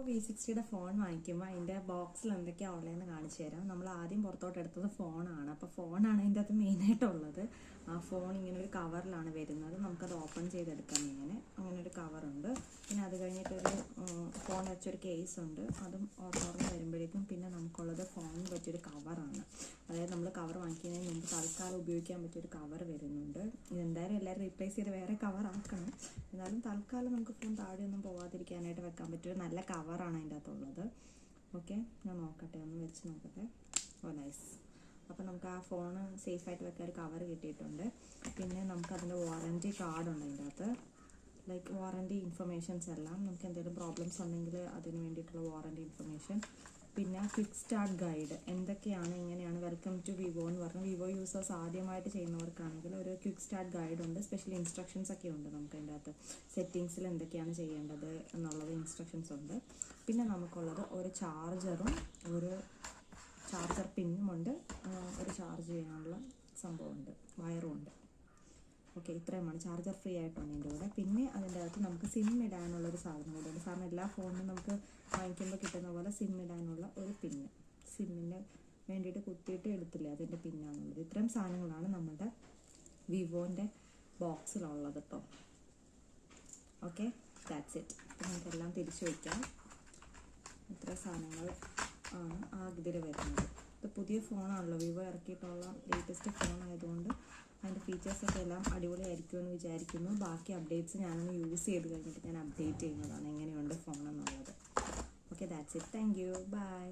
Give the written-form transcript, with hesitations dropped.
V60 phone വാങ്ങിക്കുമ്പോൾ അതിൻ്റെ ബോക്സിൽ എന്തൊക്കെയാണ് ഉള്ളതെന്ന് കാണിച്ചു തരാം. നമ്മൾ ആദ്യം പുറത്തോട്ട് എടുത്തത് ഫോണാണ്. അപ്പോൾ ഫോണാണ് അതിൻ്റെ അകത്ത് മെയിനായിട്ടുള്ളത്. ആ ഫോൺ ഇങ്ങനെ ഒരു കവറിലാണ് വരുന്നത്. നമുക്കത് ഓപ്പൺ ചെയ്തെടുക്കാം. അങ്ങനെ ഒരു കവറുണ്ട്. പിന്നെ അത് കഴിഞ്ഞിട്ടൊരു ഫോൺ വെച്ചൊരു കേസുണ്ട്. അതും തുറന്ന് വരുമ്പോഴേക്കും പിന്നെ നമുക്കുള്ളത് ഫോണിന് പറ്റിയൊരു കവറാണ്. അതായത് നമ്മൾ കവർ വാങ്ങിക്കുന്നതിന് മുമ്പ് തൽക്കാലം ഉപയോഗിക്കാൻ പറ്റിയൊരു കവർ വരുന്നുണ്ട്. ഇതെന്തായാലും എല്ലാവരും റീപ്ലേസ് ചെയ്ത് വേറെ കവറാക്കണം. എന്നാലും തൽക്കാലം നമുക്ക് ഫോൺ താഴെയൊന്നും പോകാതിരിക്കാനായിട്ട് വെക്കാൻ പറ്റിയൊരു നല്ല കവറാണ് അതിൻ്റെ അകത്തുള്ളത്. ഓക്കെ, ഞാൻ നോക്കട്ടെ, ഒന്ന് വെച്ച് നോക്കട്ടെ. ഓ നൈസ്. അപ്പോൾ നമുക്ക് ആ ഫോണ് സേഫായിട്ട് വെക്കാൻ ഒരു കവർ കിട്ടിയിട്ടുണ്ട്. പിന്നെ നമുക്കതിൻ്റെ വാറൻറ്റി കാർഡുണ്ട് അതിൻ്റെ അകത്ത്. ലൈക്ക് വാറൻറ്റി ഇൻഫർമേഷൻസ് എല്ലാം, നമുക്ക് എന്തെങ്കിലും പ്രോബ്ലംസ് ഉണ്ടെങ്കിൽ അതിന് വേണ്ടിയിട്ടുള്ള വാറൻറ്റി ഇൻഫർമേഷൻ. പിന്നെ ക്വിക്ക് സ്റ്റാർട്ട് ഗൈഡ് എന്തൊക്കെയാണ്, എങ്ങനെയാണ്, വെൽക്കം ടു വിവോ എന്ന് പറഞ്ഞാൽ വിവോ യൂസേഴ്സ് ആദ്യമായിട്ട് ചെയ്യുന്നവർക്കാണെങ്കിൽ ഒരു ക്വിക്ക് സ്റ്റാർട്ട് ഗൈഡ് ഉണ്ട്. സ്പെഷ്യൽ ഇൻസ്ട്രക്ഷൻസ് ഒക്കെ ഉണ്ട് നമുക്ക് അതിൻ്റെ അകത്ത്. സെറ്റിങ്സിൽ എന്തൊക്കെയാണ് ചെയ്യേണ്ടത് എന്നുള്ളത് ഇൻസ്ട്രക്ഷൻസ് ഉണ്ട്. പിന്നെ നമുക്കുള്ളത് ഒരു ചാർജറും ഒരു ചാർജർ പിന്നും ഉണ്ട്. ഒരു ചാർജ് ചെയ്യാനുള്ള സംഭവമുണ്ട്, വയറും ഉണ്ട്. ഓക്കെ, ഇത്രയുമാണ്. ചാർജർ ഫ്രീ ആയിട്ടുണ്ട് ഇതിൻ്റെ കൂടെ. പിന്നെ അതിൻ്റെ അകത്ത് നമുക്ക് സിം ഇടാനുള്ളൊരു സാധനം കൂടെ ഉണ്ട്. സാറിന് എല്ലാ ഫോണിനും നമുക്ക് വാങ്ങിക്കുമ്പോൾ കിട്ടുന്ന പോലെ സിം ഇടാനുള്ള ഒരു പിന്ന്, സിമ്മിന് വേണ്ടിയിട്ട് കുത്തിയിട്ട് എടുത്തില്ലേ, അതിൻ്റെ പിന്നാണുള്ളത്. ഇത്രയും സാധനങ്ങളാണ് നമ്മുടെ വിവോൻ്റെ ബോക്സിലുള്ളത് കേട്ടോ. Okay, that's it. നമുക്കെല്ലാം തിരിച്ചു വയ്ക്കാം. ഇത്ര സാധനങ്ങൾ ആണ് ആ ഇതിൽ വരുന്നത്. ഇത് പുതിയ ഫോണാണല്ലോ, വിവോ ഇറക്കിയിട്ടുള്ള ലേറ്റസ്റ്റ് ഫോൺ ആയതുകൊണ്ട് അതിൻ്റെ ഫീച്ചേഴ്സൊക്കെ എല്ലാം അടിപൊളിയായിരിക്കുമെന്ന് വിചാരിക്കുന്നു. ബാക്കി അപ്ഡേറ്റ്സ് ഞാനൊന്ന് യൂസ് ചെയ്ത് കഴിഞ്ഞിട്ട് ഞാൻ അപ്ഡേറ്റ് ചെയ്യുന്നതാണ് എങ്ങനെയുണ്ട് ഫോൺ എന്നുള്ളത്. Okay, that's it. Thank you. By.